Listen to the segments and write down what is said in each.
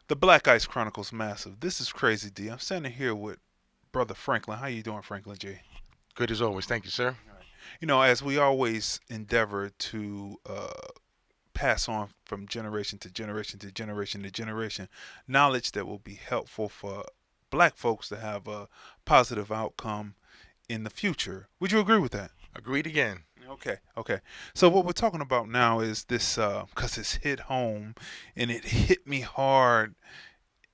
The Black Ice Chronicles Massive. This is Crazy D. I'm standing here with Brother Franklin. How you doing, Franklyn G? Good as always. Thank you, sir. All right. As we always endeavor to pass on from generation to generation to generation to generation, knowledge that will be helpful for black folks to have a positive outcome in the future. Would you agree with that? Agreed again. Okay, okay. So what we're talking about now is this, because it's hit home, and it hit me hard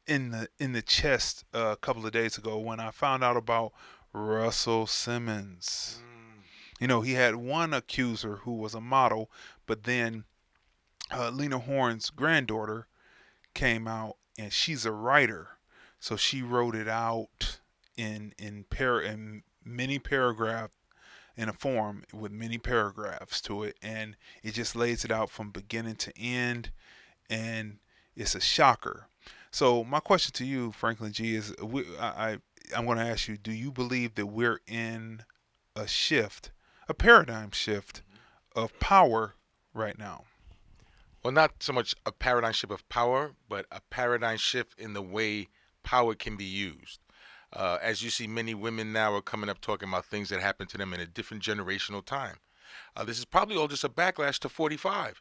in the chest a couple of days ago when I found out about Russell Simmons. Mm. He had one accuser who was a model, but then Lena Horne's granddaughter came out, and she's a writer, so she wrote it out in many paragraph in a form with many paragraphs to it, and it just lays it out from beginning to end, and it's a shocker. So my question to you, Franklin G, is I'm going to ask you: do you believe that we're in a shift, a paradigm shift of power right now? Well, not so much a paradigm shift of power, but a paradigm shift in the way power can be used. As you see, many women now are coming up talking about things that happened to them in a different generational time. This is probably all just a backlash to 45.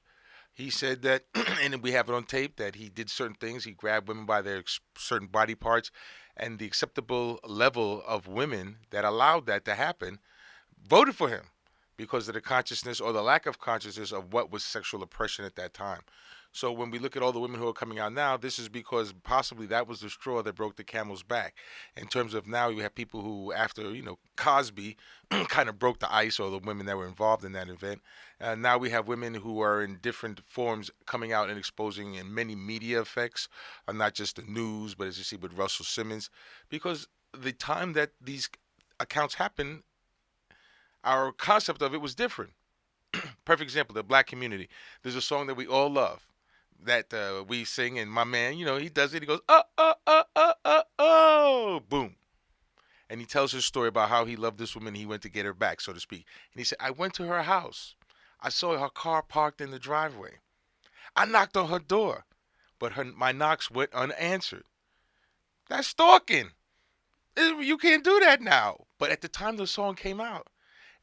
He said that, and we have it on tape, that he did certain things. He grabbed women by their certain body parts, and the acceptable level of women that allowed that to happen voted for him because of the consciousness or the lack of consciousness of what was sexual oppression at that time. So when we look at all the women who are coming out now, this is because possibly that was the straw that broke the camel's back. In terms of now, you have people who, after Cosby, kind of broke the ice, or the women that were involved in that event. Now we have women who are in different forms coming out and exposing in many media effects, not just the news, but as you see with Russell Simmons, because the time that these accounts happened, our concept of it was different. Perfect example, the black community. There's a song that we all love that we sing, and my man, he does it. He goes, oh, boom. And he tells his story about how he loved this woman. He went to get her back, so to speak. And he said, I went to her house. I saw her car parked in the driveway. I knocked on her door, but my knocks went unanswered. That's stalking. You can't do that now. But at the time the song came out,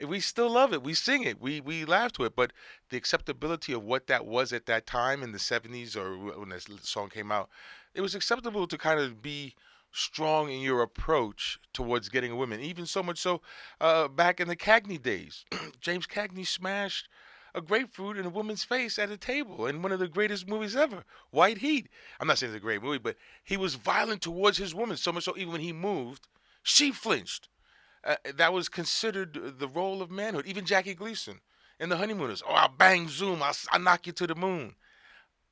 we still love it. We sing it. We laugh to it. But the acceptability of what that was at that time in the 70s, or when this song came out, it was acceptable to kind of be strong in your approach towards getting a woman. Even so much so, back in the Cagney days, James Cagney smashed a grapefruit in a woman's face at a table in one of the greatest movies ever, White Heat. I'm not saying it's a great movie, but he was violent towards his woman, so much so even when he moved, she flinched. That was considered the role of manhood. Even Jackie Gleason in The Honeymooners. Oh, I'll bang zoom. I'll knock you to the moon.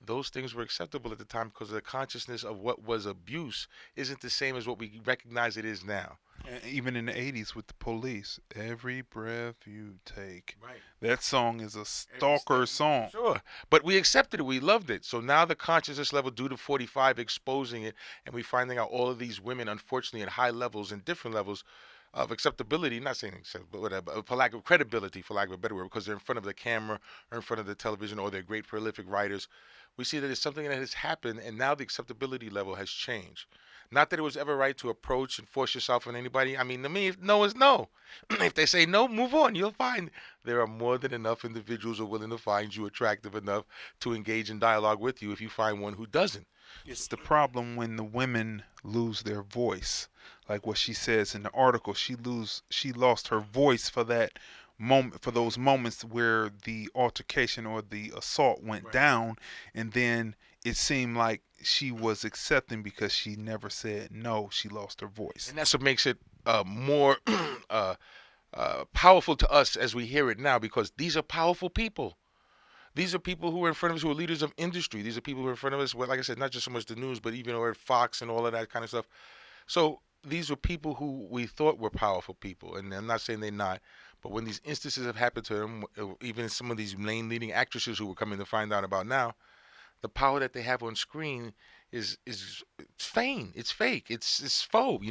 Those things were acceptable at the time because the consciousness of what was abuse isn't the same as what we recognize it is now. And even in the 80s with the police, every breath you take. Right. That song is a Every step. stalker song. Sure. But we accepted it. We loved it. So now the consciousness level due to 45 exposing it, and we finding out all of these women, unfortunately, at high levels and different levels of acceptability, not saying accept, but whatever, for lack of credibility, for lack of a better word, because they're in front of the camera or in front of the television, or they're great prolific writers. We see that it's something that has happened, and now the acceptability level has changed. Not that it was ever right to approach and force yourself on anybody. I mean, to me, no is no. If they say no, move on. You'll find there are more than enough individuals who are willing to find you attractive enough to engage in dialogue with you if you find one who doesn't. It's the problem when the women lose their voice. Like what she says in the article, she lost her voice for that moment, for those moments where the altercation or the assault went Right. down, and then it seemed like she was accepting because she never said no. She lost her voice. And that's what makes it more powerful to us as we hear it now, because these are powerful people. These are people who are in front of us, who are leaders of industry. These are people who are in front of us, well, like I said, not just so much the news, but even over at Fox and all of that kind of stuff. So these were people who we thought were powerful people, and I'm not saying they're not. But when these instances have happened to them, even some of these main leading actresses who we're coming to find out about now, the power that they have on screen is it's feign, it's fake, it's faux,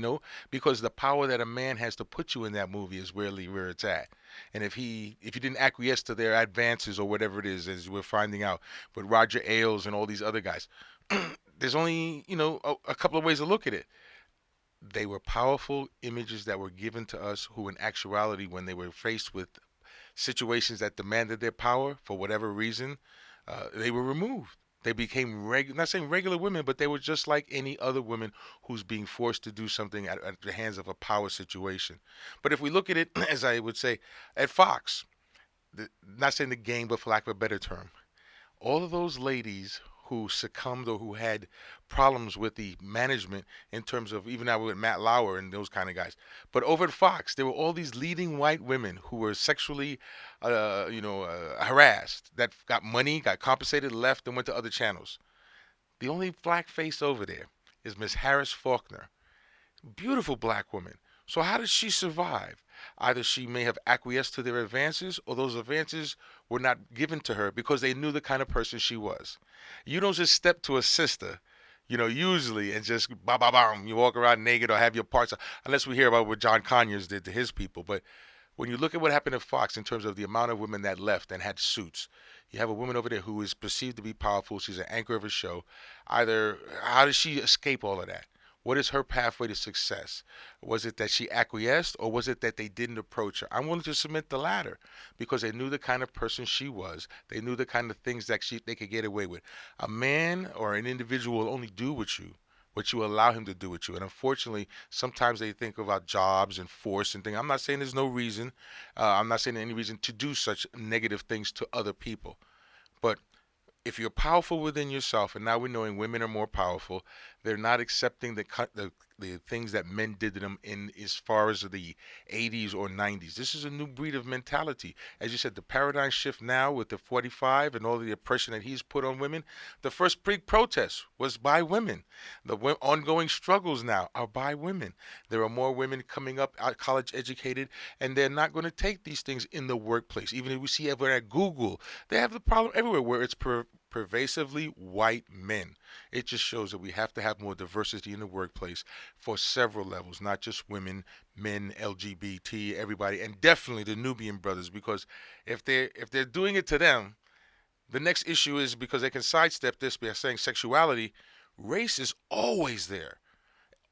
because the power that a man has to put you in that movie is really where it's at. And if you didn't acquiesce to their advances or whatever it is, as we're finding out with Roger Ailes and all these other guys, there's only, a couple of ways to look at it. They were powerful images that were given to us who, in actuality, when they were faced with situations that demanded their power for whatever reason, they were removed. They became not saying regular women, but they were just like any other woman who's being forced to do something at the hands of a power situation. But if we look at it, as I would say, at Fox, not saying the game, but for lack of a better term, all of those ladies who succumbed or who had problems with the management in terms of even now with Matt Lauer and those kind of guys. But over at Fox, there were all these leading white women who were sexually, harassed, that got money, got compensated, left, and went to other channels. The only black face over there is Miss Harris Faulkner, beautiful black woman. So how did she survive? Either she may have acquiesced to their advances, or those advances were not given to her because they knew the kind of person she was. You don't just step to a sister, usually, and just ba ba bam, you walk around naked or have your parts, unless we hear about what John Conyers did to his people. But when you look at what happened at Fox in terms of the amount of women that left and had suits, you have a woman over there who is perceived to be powerful. She's an anchor of a show. Either how did she escape all of that? What is her pathway to success? Was it that she acquiesced, or was it that they didn't approach her? I'm willing to submit the latter because they knew the kind of person she was. They knew the kind of things that they could get away with. A man or an individual will only do with you what you allow him to do with you. And unfortunately, sometimes they think about jobs and force and things. I'm not saying there's no reason. I'm not saying any reason to do such negative things to other people. But if you're powerful within yourself, and now we're knowing women are more powerful, they're not accepting the things that men did to them in as far as the 80s or 90s. This is a new breed of mentality. As you said, the paradigm shift now with the 45 and all the oppression that he's put on women. The first big protest was by women. The ongoing struggles now are by women. There are more women coming up, college educated, and they're not going to take these things in the workplace. Even if we see everywhere at Google, they have the problem everywhere where it's pervasively white men. It just shows that we have to have more diversity in the workplace for several levels, not just women, men, LGBT, everybody, and definitely the Nubian brothers. Because if they're doing it to them, the next issue is because they can sidestep this by saying sexuality. Race is always there,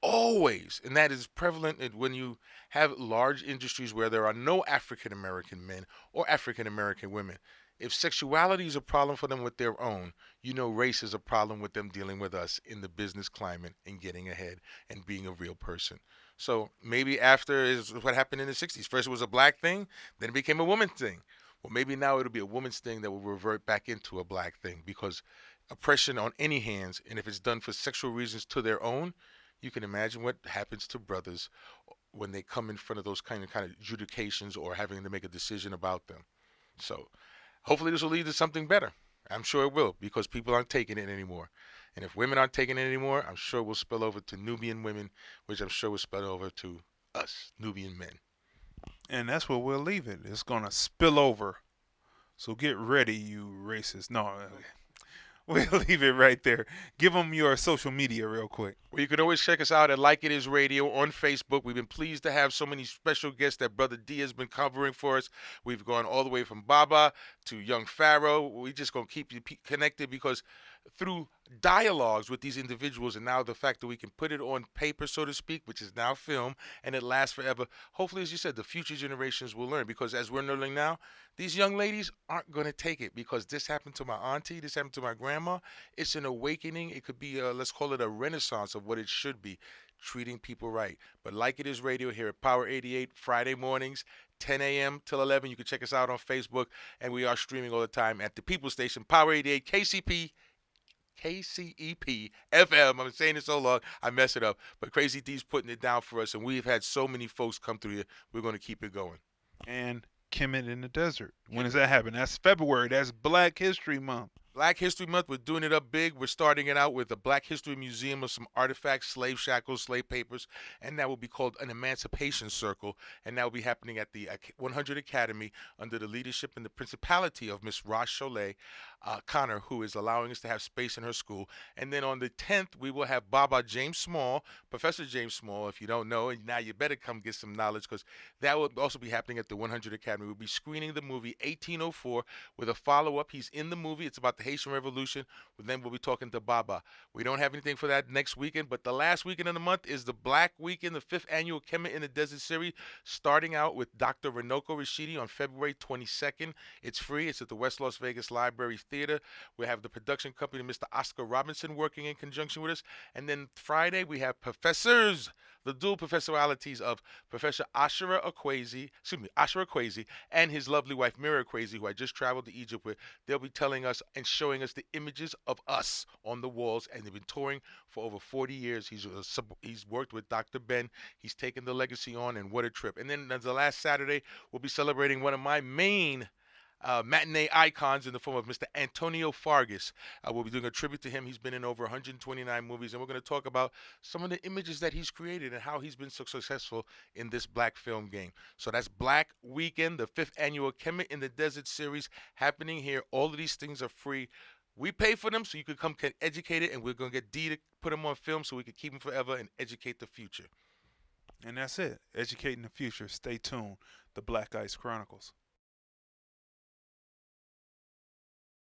always, and that is prevalent when you have large industries where there are no African American men or African American women. If sexuality is a problem for them with their own, race is a problem with them dealing with us in the business climate and getting ahead and being a real person. So maybe after is what happened in the 60s. First it was a black thing, then it became a woman thing. Well, maybe now it'll be a woman's thing that will revert back into a black thing because oppression on any hands, and if it's done for sexual reasons to their own, you can imagine what happens to brothers when they come in front of those kind of adjudications or having to make a decision about them. So hopefully this will lead to something better. I'm sure it will because people aren't taking it anymore. And if women aren't taking it anymore, I'm sure we'll spill over to Nubian women, which I'm sure will spill over to us, Nubian men. And that's where we'll leave it. It's going to spill over. So get ready, you racist. No, we'll leave it right there. Give them your social media real quick. Well, you can always check us out at Like It Is Radio on Facebook. We've been pleased to have so many special guests that Brother D has been covering for us. We've gone all the way from Baba to Young Pharaoh. We're just going to keep you connected because through dialogues with these individuals and now the fact that we can put it on paper, so to speak, which is now film, and it lasts forever. Hopefully, as you said, the future generations will learn because as we're learning now, these young ladies aren't going to take it because this happened to my auntie, this happened to my grandma. It's an awakening. It could be, let's call it a renaissance of what it should be, treating people right. But Like It Is Radio here at Power 88, Friday mornings, 10 a.m. till 11. You can check us out on Facebook, and we are streaming all the time at the People Station, Power 88, KCEP FM. I'm saying it so long, I mess it up. But Crazy D's putting it down for us, and we've had so many folks come through here. We're going to keep it going. And Kemet in the Desert. When does that happen? That's February. That's Black History Month. Black History Month, we're doing it up big. We're starting it out with the Black History Museum of some artifacts, slave shackles, slave papers, and that will be called an Emancipation Circle, and that will be happening at the 100 Academy under the leadership and the principality of Miss Rosh Cholet Connor, who is allowing us to have space in her school. And then on the 10th, we will have Baba James Small, Professor James Small, if you don't know, and now you better come get some knowledge because that will also be happening at the 100 Academy. We'll be screening the movie 1804 with a follow-up. He's in the movie. It's about the Haitian Revolution. Then we'll be talking to Baba. We don't have anything for that next weekend, but the last weekend of the month is the Black Weekend, the 5th annual Kemet in the Desert series, starting out with Dr. Renoko Rashidi on February 22nd. It's free. It's at the West Las Vegas Library Theater. We have the production company, Mr. Oscar Robinson, working in conjunction with us. And then Friday, we have professors, the dual professoralities of Professor Ashura Kwesi, and his lovely wife, Mira Kwesi, who I just traveled to Egypt with. They'll be telling us and showing us the images of us on the walls, and they've been touring for over 40 years. He's worked with Dr. Ben. He's taken the legacy on, and what a trip. And then the last Saturday, we'll be celebrating one of my main matinee icons in the form of Mr. Antonio Fargas. We'll be doing a tribute to him. He's been in over 129 movies, and we're going to talk about some of the images that he's created and how he's been so successful in this black film game. So that's Black Weekend, the 5th annual Kemet in the Desert series happening here. All of these things are free. We pay for them so you can come get educated, and we're going to get Dee to put them on film so we can keep them forever and educate the future. And that's it. Educating the future. Stay tuned. The Black Ice Chronicles.